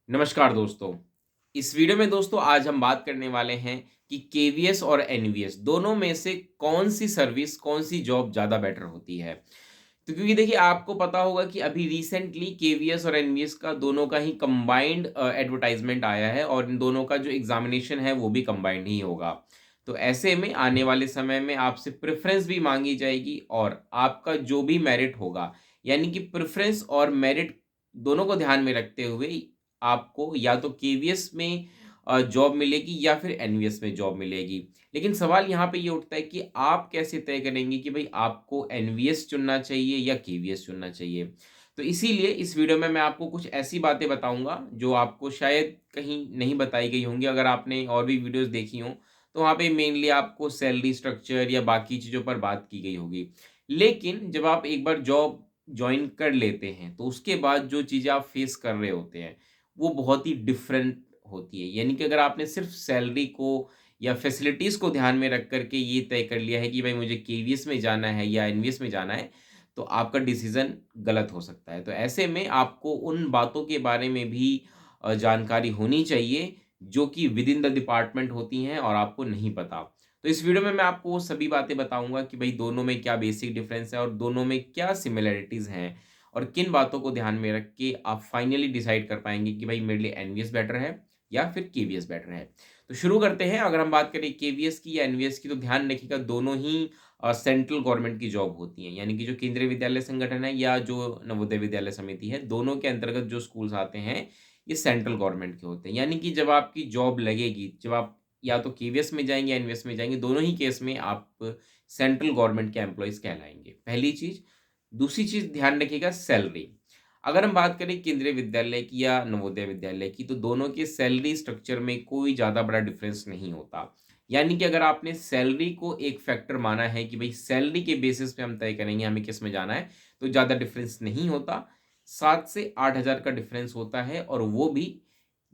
नमस्कार दोस्तों। इस वीडियो में दोस्तों आज हम बात करने वाले हैं कि केवीएस और एनवीएस दोनों में से कौन सी सर्विस, कौन सी जॉब ज़्यादा बेटर होती है। तो क्योंकि देखिए आपको पता होगा कि अभी रिसेंटली केवीएस और एनवीएस का दोनों का ही कंबाइंड एडवर्टाइजमेंट आया है और इन दोनों का जो एग्जामिनेशन है वो भी कंबाइंड ही होगा। तो ऐसे में आने वाले समय में आपसे प्रेफ़रेंस भी माँगी जाएगी और आपका जो भी मेरिट होगा, यानी कि प्रेफ़रेंस और मेरिट दोनों को ध्यान में रखते हुए आपको या तो केवीएस में जॉब मिलेगी या फिर एनवीएस में जॉब मिलेगी। लेकिन सवाल यहाँ पे ये उठता है कि आप कैसे तय करेंगे कि भई आपको एनवीएस चुनना चाहिए या केवीएस चुनना चाहिए? तो इसीलिए इस वीडियो में मैं आपको कुछ ऐसी बातें बताऊँगा जो आपको शायद कहीं नहीं बताई गई होंगी। अगर आपने और भी वीडियोज़ देखी हों, तो वहाँ पे मेनली आपको सैलरी स्ट्रक्चर या बाकी चीज़ों पर बात की गई होगी। लेकिन जब आप एक बार जॉब जॉइन कर लेते हैं, तो उसके बाद जो चीज़ें आप फेस कर रहे होते हैं, वो बहुत ही डिफरेंट होती है। यानी कि अगर आपने सिर्फ़ सैलरी को या फैसिलिटीज़ को ध्यान में रख कर के ये तय कर लिया है कि भाई मुझे केवीएस में जाना है या एनवीएस में जाना है, तो आपका डिसीज़न गलत हो सकता है। तो ऐसे में आपको उन बातों के बारे में भी जानकारी होनी चाहिए, जो कि विदिन द डिपार्टमेंट होती हैं और आपको नहीं पता। तो इस वीडियो में मैं आपको वो सभी बातें बताऊँगा कि भई दोनों में क्या बेसिक डिफरेंस है और दोनों में क्या सिमिलैरिटीज़ हैं और किन बातों को ध्यान में रख के आप फाइनली डिसाइड कर पाएँगे कि भाई मेरे लिए एनवीएस बेटर है या फिर केवीएस बेटर है। तो शुरू करते हैं। अगर हम बात करें केवीएस की या एनवीएस की, तो ध्यान रखिएगा दोनों ही सेंट्रल गवर्नमेंट की जॉब होती हैं। यानी कि जो केंद्रीय विद्यालय संगठन है या जो नवोदय विद्यालय समिति है, दोनों के अंतर्गत जो स्कूल्स आते हैं, ये सेंट्रल गवर्नमेंट के होते हैं। यानी कि जब आपकी जॉब लगेगी, जब आप या तो केवीएस में जाएँगे या एनवीएस में जाएँगे, दोनों ही केस में आप सेंट्रल गवर्नमेंट के एम्प्लॉइज़ कहलाएँगे, पहली चीज़। दूसरी चीज़ ध्यान रखिएगा सैलरी। अगर हम बात करें केंद्रीय विद्यालय की या नवोदय विद्यालय की, तो दोनों के सैलरी स्ट्रक्चर में कोई ज़्यादा बड़ा डिफरेंस नहीं होता। यानी कि अगर आपने सैलरी को एक फैक्टर माना है कि भई सैलरी के बेसिस पे हम तय करेंगे हमें किस में जाना है, तो ज़्यादा डिफरेंस नहीं होता। 7 से 8,000 का डिफरेंस होता है और वो भी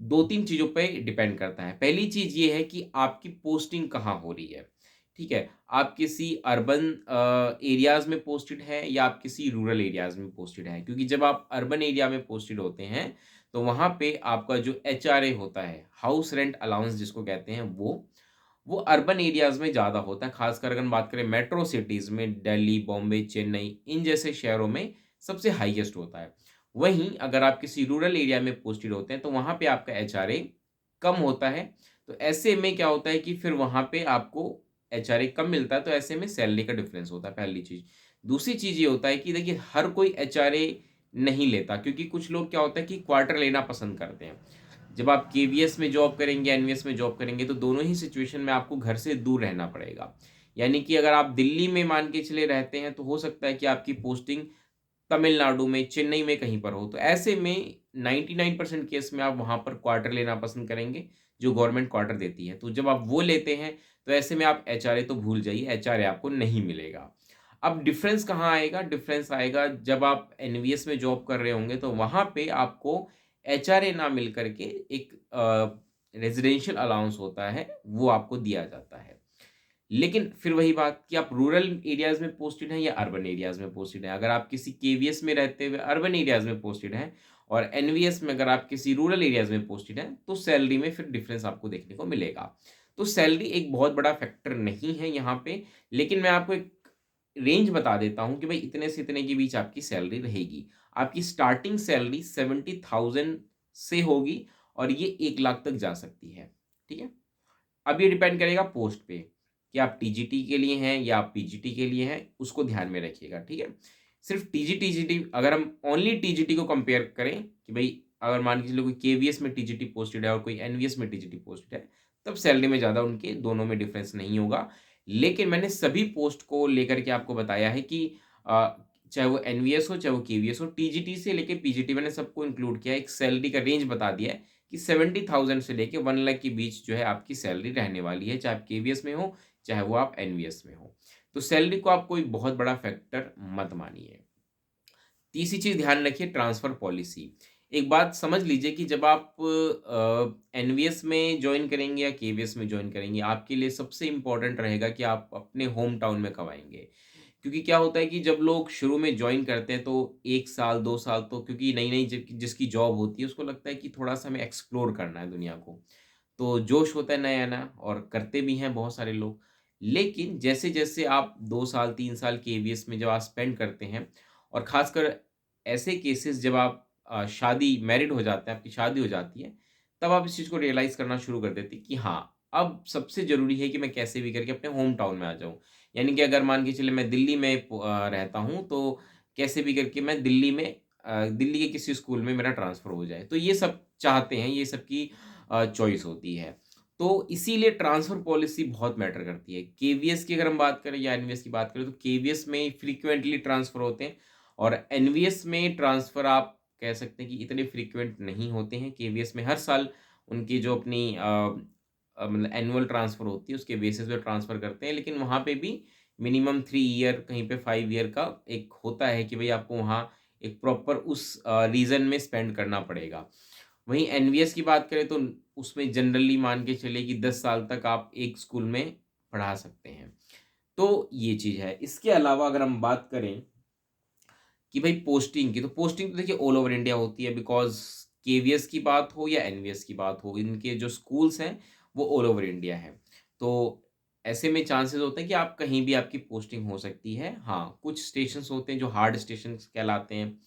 2-3 चीज़ों पे डिपेंड करता है। पहली चीज़ ये है कि आपकी पोस्टिंग कहाँ हो रही है, ठीक है? आप किसी अर्बन एरियाज़ में पोस्टेड हैं या आप किसी रूरल एरियाज़ में पोस्टेड हैं। क्योंकि जब आप अर्बन एरिया में पोस्टेड होते हैं, तो वहाँ पे आपका जो एचआरए होता है, हाउस रेंट अलाउंस जिसको कहते हैं वो अर्बन एरियाज़ में ज़्यादा होता है। ख़ासकर अगर हम बात करें मेट्रो सिटीज़ में दिल्ली, बॉम्बे, चेन्नई इन जैसे शहरों में सबसे हाईएस्ट होता है। वहीं अगर आप किसी रूरल एरिया में पोस्टेड होते हैं, तो वहाँ पे आपका एचआरए कम होता है। तो ऐसे में क्या होता है कि फिर वहाँ पे आपको एचआरए कम मिलता है, तो ऐसे में सैलरी का डिफरेंस होता है, पहली चीज़। दूसरी चीज़ ये होता है कि देखिए हर कोई एचआरए नहीं लेता, क्योंकि कुछ लोग क्या होता है कि क्वार्टर लेना पसंद करते हैं। जब आप केवीएस में जॉब करेंगे, एनवीएस में जॉब करेंगे, तो दोनों ही सिचुएशन में आपको घर से दूर रहना पड़ेगा। यानी कि अगर आप दिल्ली में मान के चले रहते हैं, तो हो सकता है कि आपकी पोस्टिंग तमिलनाडु में, चेन्नई में कहीं पर हो। तो ऐसे में 99% केस में आप वहाँ पर क्वार्टर लेना पसंद करेंगे, जो गवर्नमेंट क्वार्टर देती है। तो जब आप वो लेते हैं, तो ऐसे में आप एचआरए तो भूल जाइए, एचआरए आपको नहीं मिलेगा। अब डिफ़रेंस कहाँ आएगा? डिफ़रेंस आएगा जब आप एनवीएस में जॉब कर रहे होंगे, तो वहाँ पे आपको एचआरए ना मिल कर के एक रेज़िडेंशियल अलाउंस होता है, वो आपको दिया जाता है। लेकिन फिर वही बात कि आप रूरल एरियाज़ में पोस्टेड हैं या अर्बन एरियाज़ में पोस्टेड हैं। अगर आप किसी केवीएस में रहते हुए अर्बन एरियाज़ में पोस्टेड हैं और एनवीएस में अगर आप किसी रूरल एरियाज़ में पोस्टेड हैं, तो सैलरी में फिर डिफ़रेंस आपको देखने को मिलेगा। तो सैलरी एक बहुत बड़ा फैक्टर नहीं है यहाँ पे, लेकिन मैं आपको एक रेंज बता देता हूँ कि भई इतने से इतने के बीच आपकी सैलरी रहेगी। आपकी स्टार्टिंग सैलरी 70,000 से होगी और ये 1 लाख तक जा सकती है। ठीक है? अब ये डिपेंड करेगा पोस्ट पे कि आप टीजीटी के लिए हैं या आप पीजीटी के लिए हैं, उसको ध्यान में रखिएगा, ठीक है? सिर्फ़ टीजीटी अगर हम ओनली टीजीटी को कंपेयर करें कि भई अगर मान के चलो कोई केवीएस में टीजीटी पोस्टेड है और कोई एनवीएस में टीजीटी पोस्टेड है, तब सैलरी में ज़्यादा उनके दोनों में डिफ़रेंस नहीं होगा। लेकिन मैंने सभी पोस्ट को लेकर के आपको बताया है कि अ, चाहे वो एनवीएस हो, चाहे वो केवीएस हो, टीजीटी से लेके पीजीटी मैंने सबको इंक्लूड किया है, एक सैलरी का रेंज बता दिया है कि 70,000 से लेके 1 लाख के बीच जो है आपकी सैलरी रहने वाली है, चाहे आप केवीएस में हो, चाहे वो आप एनवीएस में हो। तो सैलरी को आप कोई बहुत बड़ा फैक्टर मत मानिए। तीसरी चीज़ ध्यान रखिए ट्रांसफ़र पॉलिसी। एक बात समझ लीजिए कि जब आप एनवीएस में जॉइन करेंगे या केवीएस में जॉइन करेंगे, आपके लिए सबसे इम्पोर्टेंट रहेगा कि आप अपने होम टाउन में कब आएँगे। क्योंकि क्या होता है कि जब लोग शुरू में जॉइन करते हैं तो 1 साल 2 साल तो क्योंकि नई-नई जिसकी जॉब होती है उसको लगता है कि थोड़ा-सा हमें एक्सप्लोर करना है दुनिया को। तो जोश होता है नया-नया और करते भी हैं बहुत सारे लोग। लेकिन जैसे-जैसे आप 2 साल 3 साल केवीएस में जब आप स्पेंड करते हैं और ख़ासकर ऐसे केसेस जब आप शादी मैरिड हो जाते हैं, आपकी शादी हो जाती है, तब आप इस चीज़ को रियलाइज़ करना शुरू कर देते हैं कि हाँ, अब सबसे ज़रूरी है कि मैं कैसे भी करके अपने होम टाउन में आ जाऊँ। यानी कि अगर मान के चलिए मैं दिल्ली में रहता हूँ, तो कैसे भी करके मैं दिल्ली में दिल्ली के किसी स्कूल में मेरा ट्रांसफ़र हो जाए। तो ये सब चाहते हैं, ये सबकी चॉइस होती है। तो इसीलिए ट्रांसफ़र पॉलिसी बहुत मैटर करती है। केवीएस की अगर हम बात करें या एनवीएस की बात करें, तो केवीएस में फ्रीक्वेंटली ट्रांसफ़र होते हैं और एनवीएस में ट्रांसफ़र आप कह सकते हैं कि इतने फ्रीक्वेंट नहीं होते हैं। केवीएस में हर साल उनकी जो अपनी मतलब एनुअल ट्रांसफ़र होती है, उसके बेसिस पे ट्रांसफ़र करते हैं, लेकिन वहाँ पे भी मिनिमम 3 ईयर, कहीं पे 5 ईयर का एक होता है कि भई आपको वहाँ एक प्रॉपर उस रीजन में स्पेंड करना पड़ेगा। वहीं एनवीएस की बात करें तो उसमें जनरली मान के चलिए कि 10 साल तक आप एक स्कूल में पढ़ा सकते हैं। तो ये चीज़ है। इसके अलावा अगर हम बात करें कि भाई पोस्टिंग की, तो पोस्टिंग तो देखिए ऑल ओवर इंडिया होती है, बिकॉज़ केवीएस की बात हो या एनवीएस की बात हो, इनके जो स्कूल्स हैं वो ऑल ओवर इंडिया हैं। तो ऐसे में चांसेस होते हैं कि आप कहीं भी आपकी पोस्टिंग हो सकती है। हाँ, कुछ स्टेशंस होते हैं जो हार्ड स्टेशंस कहलाते हैं।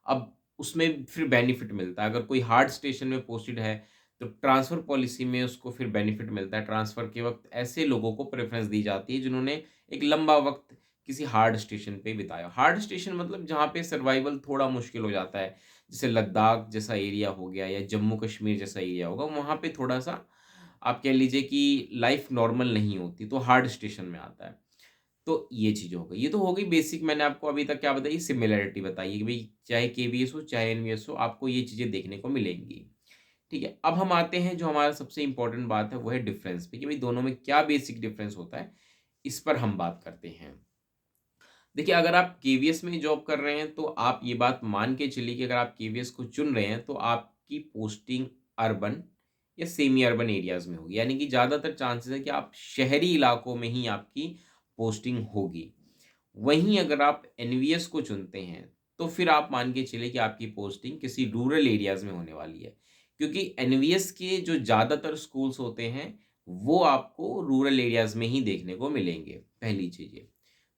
अब उसमें फिर बेनिफिट मिलता है। अगर कोई हार्ड स्टेशन में पोस्टेड है, तो ट्रांसफ़र पॉलिसी में उसको फिर बेनिफिट मिलता है। ट्रांसफ़र के वक़्त ऐसे लोगों को प्रेफ़रेंस दी जाती है जिन्होंने एक लंबा वक़्त किसी हार्ड स्टेशन पे बिताया। हार्ड स्टेशन मतलब जहाँ पे सर्वाइवल थोड़ा मुश्किल हो जाता है। जैसे लद्दाख जैसा एरिया हो गया या जम्मू-कश्मीर जैसा एरिया होगा, वहाँ पे थोड़ा-सा आप कह लीजिए कि लाइफ़ नॉर्मल नहीं होती, तो हार्ड स्टेशन में आता है। तो ये चीज़ हो गई। ये तो हो गई बेसिक, मैंने आपको अभी तक क्या बताई, सिमिलैरिटी बताई है कि भई चाहे केवीएस हो, चाहे एनवीएस हो, आपको ये चीज़ें देखने को मिलेंगी। ठीक है? अब हम आते हैं जो हमारा सबसे इम्पोर्टेंट बात है वो है डिफ़रेंस पे कि भई दोनों में क्या बेसिक डिफ़रेंस होता है, इस पर हम बात करते हैं। देखिए, अगर आप केवीएस में जॉब कर रहे हैं, तो आप ये बात मान के चलिए कि अगर आप केवीएस को चुन रहे हैं, तो आपकी पोस्टिंग अर्बन या सेमी अर्बन एरियाज़ में होगी। यानी कि ज़्यादातर चांसेस है कि आप शहरी इलाकों में ही आपकी पोस्टिंग होगी। वहीं अगर आप एनवीएस को चुनते हैं, तो फिर आप मान के चलिए कि आपकी पोस्टिंग किसी रूरल एरियाज़ में होने वाली है। क्योंकि एनवीएस के जो ज़्यादातर स्कूल्स होते हैं, वो आपको रूरल एरियाज़ में ही देखने को मिलेंगे, पहली चीज़ ये।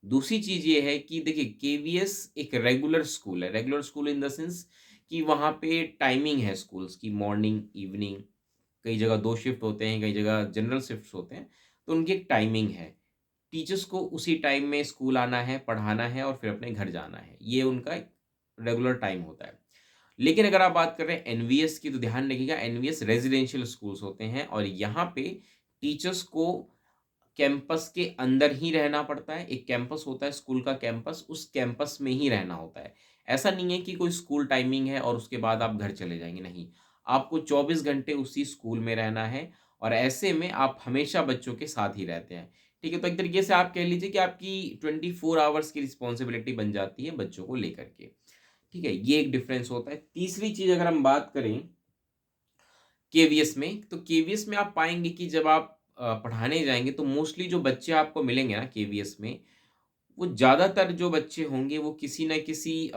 दूसरी चीज़ ये है कि देखिए केवीएस एक रेगुलर स्कूल है। Regular school in the sense कि वहाँ पे टाइमिंग है स्कूल्स की, मॉर्निंग, इवनिंग, कई जगह 2 शिफ्ट होते हैं, कई जगह जनरल शिफ्ट्स होते हैं, तो उनकी एक टाइमिंग है। टीचर्स को उसी टाइम में स्कूल आना है, पढ़ाना है और फिर अपने घर जाना है। ये उनका एक रेगुलर टाइम होता है। लेकिन अगर आप बात कर रहे हैं एनवीएस की, तो ध्यान रखिएगा एनवीएस रेज़िडेंशियल स्कूल्स होते हैं और यहाँ पे टीचर्स को कैंपस के अंदर ही रहना पड़ता है। एक कैंपस होता है स्कूल का कैंपस, उस कैंपस में ही रहना होता है। ऐसा नहीं है कि कोई स्कूल टाइमिंग है और उसके बाद आप घर चले जाएँगे, नहीं। आपको 24 घंटे उसी स्कूल में रहना है और ऐसे में आप हमेशा बच्चों के साथ ही रहते हैं। ठीक है? तो एक तरीके से आप कह लीजिए कि आपकी 24 आवर्स की रिस्पॉन्सिबिलिटी बन जाती है बच्चों को लेकर के। ठीक है? ये एक डिफ़रेंस होता है। तीसरी चीज़ अगर हम बात करें केवीएस में, तो केवीएस में आप पाएँगे कि जब आप पढ़ाने जाएँगे तो मोस्टली जो बच्चे आपको मिलेंगे ना केवीएस में, वो ज़्यादातर जो बच्चे होंगे वो किसी न किसी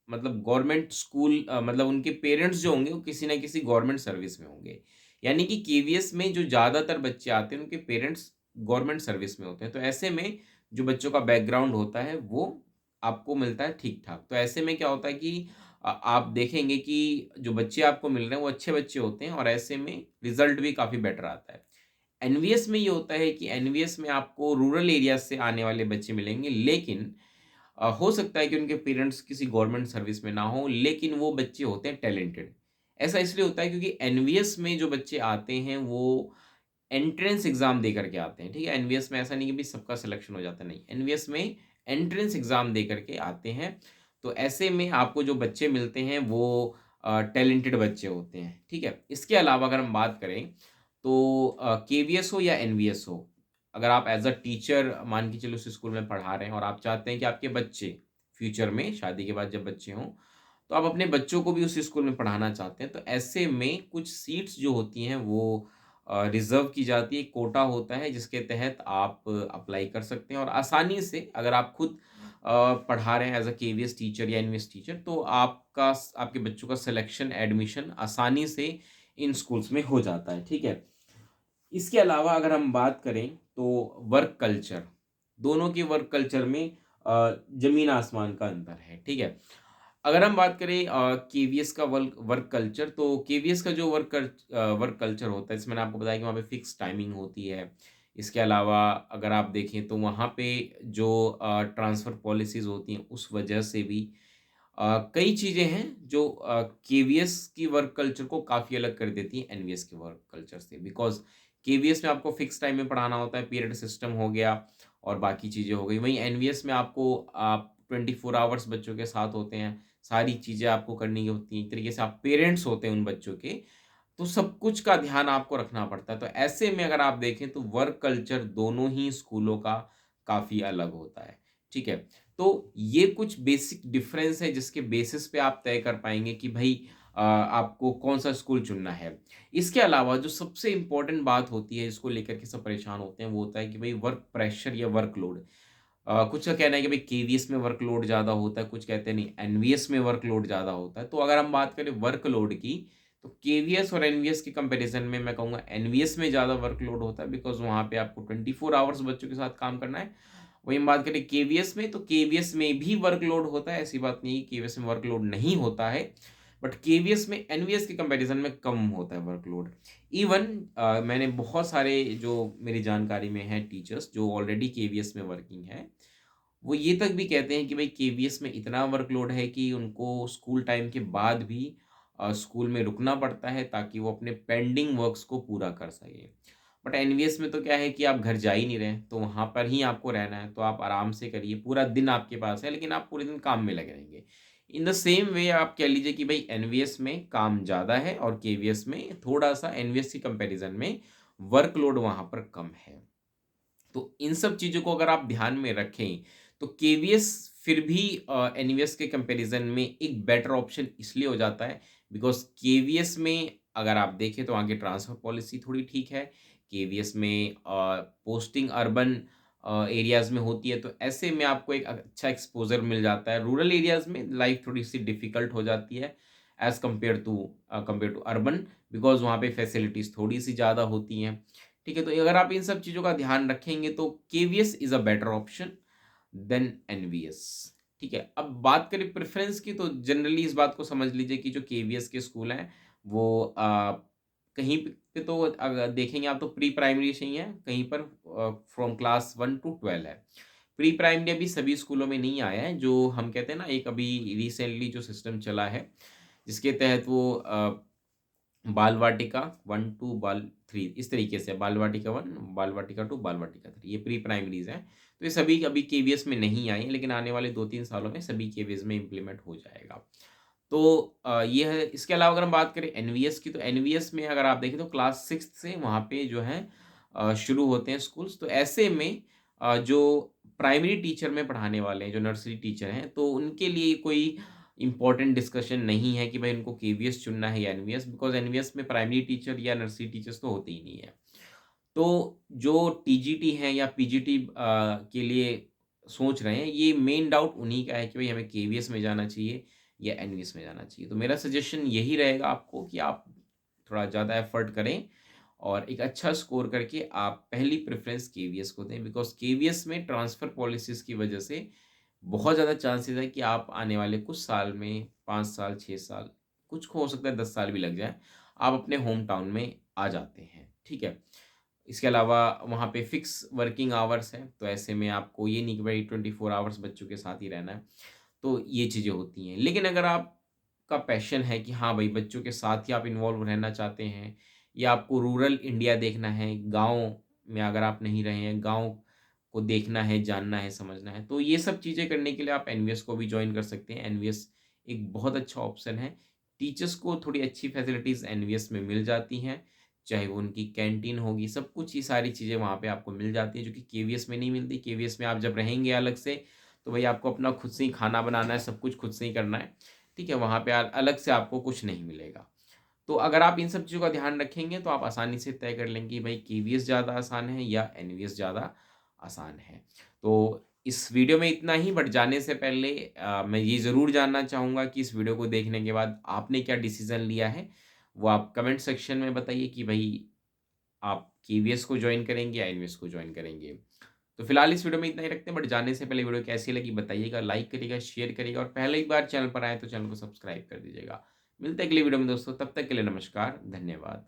मतलब गवर्नमेंट स्कूल, मतलब उनके पेरेंट्स जो होंगे वो किसी न किसी गवर्नमेंट सर्विस में होंगे। यानी कि केवीएस में जो ज़्यादातर बच्चे आते हैं उनके पेरेंट्स गवर्नमेंट सर्विस में होते हैं। तो ऐसे में जो बच्चों का बैकग्राउंड होता है वो आपको मिलता है ठीक-ठाक। तो ऐसे में क्या होता है कि आप देखेंगे कि जो बच्चे आपको मिल रहे हैं वो अच्छे बच्चे होते हैं और ऐसे में रिज़ल्ट भी काफ़ी बेटर आता है। एनवीएस में ये होता है कि एनवीएस में आपको रूरल एरियाज़ से आने वाले बच्चे मिलेंगे, लेकिन हो सकता है कि उनके पेरेंट्स किसी गवर्नमेंट सर्विस में ना हों, लेकिन वो बच्चे होते हैं टैलेंटेड। ऐसा इसलिए होता है क्योंकि एनवीएस में जो बच्चे आते हैं वो एंट्रेंस एग्ज़ाम दे कर के आते हैं, ठीक है? एनवीएस में ऐसा नहीं कि भई सबका सिलेक्शन हो जाता है, नहीं। एनवीएस में एंट्रेंस एग्ज़ाम दे कर के आते हैं, तो ऐसे में आपको जो बच्चे मिलते हैं वो टैलेंटेड बच्चे होते हैं, ठीक है? इसके अलावा अगर हम बात करें तो केवीएस हो या एनवीएस हो, अगर आप एज़ अ टीचर मान के चलिए उस स्कूल में पढ़ा रहे हैं और आप चाहते हैं कि आपके बच्चे फ्यूचर में शादी के बाद जब बच्चे हों, तो आप अपने बच्चों को भी उस स्कूल में पढ़ाना चाहते हैं, तो ऐसे में कुछ सीट्स जो होती हैं वो रिज़र्व की जाती है, कोटा होता है जिसके तहत आप अप्लाई कर सकते हैं और आसानी से अगर आप खुद पढ़ा रहे हैं एज़ अ केवीएस टीचर या एनवीएस टीचर तो आपके बच्चों का सिलेक्शन, एडमिशन आसानी से इन स्कूल्स में हो जाता है, ठीक है? इसके अलावा अगर हम बात करें तो वर्क कल्चर, दोनों के वर्क कल्चर में ज़मीन आसमान का अंतर है, ठीक है? अगर हम बात करें केवीएस का वर्क वर्क कल्चर तो केवीएस का जो वर्क कल्चर होता है, जैसे मैंने आपको बताया कि वहाँ पे फिक्स टाइमिंग होती है। इसके अलावा अगर आप देखें तो वहाँ पे जो ट्रांसफ़र पॉलिसीज़ होती हैं, उस वजह से भी कई चीज़ें हैं जो केवीएस की वर्क कल्चर को काफ़ी अलग कर देती हैं एनवीएस के वर्क कल्चर से। बिकॉज़ केवीएस में आपको फिक्स टाइम में पढ़ाना होता है, पीरियड सिस्टम हो गया और बाकी चीज़ें हो गई। वहीं एनवीएस में आपको आप 24 आवर्स बच्चों के साथ होते हैं, सारी चीज़ें आपको करनी होती हैं। एक तरीके से आप पेरेंट्स होते हैं उन बच्चों के, तो सब कुछ का ध्यान आपको रखना पड़ता है। तो ऐसे में अगर आप देखें तो वर्क कल्चर दोनों ही स्कूलों का काफ़ी अलग होता है, ठीक है? तो ये कुछ बेसिक डिफरेंस है जिसके बेसिस पे आप तय कर पाएँगे कि भई आपको कौन-सा स्कूल चुनना है। इसके अलावा जो सबसे इम्पोर्टेंट बात होती है जिसको लेकर के सब परेशान होते हैं वो होता है कि भई वर्क प्रेशर या वर्कलोड। कुछ का कहना है कि भई केवीएस में वर्कलोड ज़्यादा होता है, कुछ कहते हैं नहीं एनवीएस में वर्कलोड ज़्यादा होता है। तो अगर हम बात करें वर्कलोड की, तो केवीएस और एनवीएस के कंपैरिज़न में मैं कहूँगा एनवीएस में ज़्यादा वर्कलोड होता है बिकॉज़ वहाँ पे आपको 24 आवर्स बच्चों के साथ काम करना है। वहीं हम बात करें केवीएस में, तो केवीएस में भी वर्कलोड होता है, ऐसी बात नहीं है केवीएस में वर्कलोड नहीं होता है। बट केवीएस में एनवीएस के कंपैरिज़न में कम होता है वर्कलोड। इवन मैंने बहुत सारे जो मेरी जानकारी में हैं टीचर्स जो ऑलरेडी केवीएस में वर्किंग हैं, वो ये तक भी कहते हैं कि भाई केवीएस में इतना वर्कलोड है कि उनको स्कूल टाइम के बाद भी स्कूल में रुकना पड़ता है ताकि वो अपने पेंडिंग वर्क्स को पूरा कर सकें। बट एनवीएस में तो क्या है कि आप घर जा ही नहीं रहे, तो वहाँ पर ही आपको रहना है, तो आप आराम से करिए, पूरा दिन आपके पास है, लेकिन आप पूरे दिन काम में लगे रहेंगे। इन द सेम वे आप कह लीजिए कि भाई एनवीएस में काम ज़्यादा है और केवीएस में थोड़ा-सा एनवीएस के कंपैरिज़न में वर्कलोड वहाँ पर कम है। तो इन सब चीज़ों को अगर आप ध्यान में रखें, तो केवीएस फिर भी एनवीएस के कंपैरिज़न में एक बेटर ऑप्शन इसलिए हो जाता है, बिकॉज़ केवीएस में अगर आप देखें तो वहाँ की ट्रांसफ़र पॉलिसी थोड़ी ठीक है। केवीएस में पोस्टिंग अर्बन एरियाज़ में होती है, तो ऐसे में आपको एक अच्छा एक्सपोज़र मिल जाता है। रूरल एरियाज़ में लाइफ़ थोड़ी-सी डिफ़िकल्ट हो जाती है as compare to urban because वहाँ पे फैसिलिटीज़ थोड़ी-सी ज़्यादा होती हैं। ठीक है, तो अगर आप इन सब चीज़ों का ध्यान रखेंगे तो KVS is a better option than NVS. ठीक है, अब बात करें प्रेफ़रेंस की तो जनरली इस बात को समझ लीजिए कि जो केवीएस के स्कूल हैं वो कहीं पे तो अगर देखेंगे आप तो प्री प्राइमरी से ही है, कहीं पर फ्रॉम क्लास 1 टू 12 है। प्री प्राइमरी अभी सभी स्कूलों में नहीं आया है, जो हम कहते हैं ना एक अभी रिसेंटली जो सिस्टम चला है, जिसके तहत वो बाल वाटिका 1 टू बाल 3 इस तरीके से बाल वाटिका 1, बाल वाटिका 2, बाल वाटिका 3 ये प्री प्राइमरीज़ हैं। तो ये सभी अभी केवीएस में नहीं आई हैं, लेकिन आने वाले 2-3 सालों में सभी केवीएस में इम्प्लीमेंट हो जाएगा। तो ये है इसके अलावा अगर हम बात करें एनवीएस की, तो एनवीएस में अगर आप देखें तो क्लास 6th से वहाँ पे जो है शुरू होते हैं स्कूल्स। तो ऐसे में जो प्राइमरी टीचर में पढ़ाने वाले हैं, जो नर्सरी टीचर हैं, तो उनके लिए कोई इम्पोर्टेंट डिस्कशन नहीं है कि भाई उनको केवीएस चुनना है या एनवीएस बिकॉज़ एनवीएस में प्राइमरी टीचर या नर्सरी टीचर्स तो होते ही नहीं है। तो जो टीजीटी हैं या पीजीटी के लिए सोच रहे हैं, ये मेन डाउट उन्हीं का है कि भई हमें केवीएस में जाना चाहिए या एनवीएस में जाना चाहिए। तो मेरा सजेशन यही रहेगा आपको कि आप थोड़ा ज़्यादा एफर्ट करें और एक अच्छा स्कोर करके आप पहली प्रेफ़रेंस केवीएस को दें बिकॉज़ केवीएस में ट्रांसफ़र पॉलिसीज़ की वजह से बहुत ज़्यादा चांसेज़ है कि आप आने वाले कुछ साल में 5 साल, 6 साल, कुछ को हो सकता है 10 साल भी लग जाए, आप अपने होम टाउन में आ जाते हैं, ठीक है? इसके अलावा वहाँ पे फ़िक्स वर्किंग आवर्स हैं, तो ऐसे में आपको ये नहीं कि भाई 24 आवर्स बच्चों के साथ ही रहना है, तो ये चीज़ें होती हैं। लेकिन अगर आपका पैशन है कि हाँ भाई, बच्चों के साथ ही आप इन्वॉल्व रहना चाहते हैं या आपको रूरल इंडिया देखना है, गाँव में अगर आप नहीं रहे हैं, गाँव को देखना है, जानना है, समझना है, तो ये सब चीज़ें करने के लिए आप एनवीएस को भी जॉइन कर सकते हैं। एनवीएस एक बहुत अच्छा ऑप्शन है। टीचर्स को थोड़ी अच्छी फैसिलिटीज़ एनवीएस में मिल जाती हैं। चाहे वो उनकी कैंटीन होगी, सब कुछ ये सारी चीज़ें वहाँ पे आपको मिल जाती हैं, जो कि केवीएस में नहीं मिलती। केवीएस में आप जब रहेंगे अलग से, तो भई आपको अपना खुद से ही खाना बनाना है, सब कुछ खुद से ही करना है, ठीक है? वहाँ पे अलग से आपको कुछ नहीं मिलेगा। तो अगर आप इन सब चीज़ों का ध्यान रखेंगे तो आप आसानी से तय कर लेंगे कि भाई केवीएस ज़्यादा आसान है या एनवीएस ज़्यादा आसान है। तो इस वीडियो में इतना ही, बट जाने से पहले मैं ये ज़रूर जानना चाहूँगा कि इस वीडियो को देखने के बाद आपने क्या डिसीज़न लिया है? वो आप कमेंट सेक्शन में बताइए कि भई आप केवीएस को जॉइन करेंगे या एनवीएस को जॉइन करेंगे। तो फिलहाल इस वीडियो में इतना ही रखते हैं, बट जाने से पहले वीडियो कैसी लगी बताइएगा, लाइक करिएगा, शेयर करिएगा और पहली बार चैनल पर आए तो चैनल को सब्सक्राइब कर दीजिएगा। मिलते हैं अगली वीडियो में दोस्तों, तब तक के लिए नमस्कार, धन्यवाद।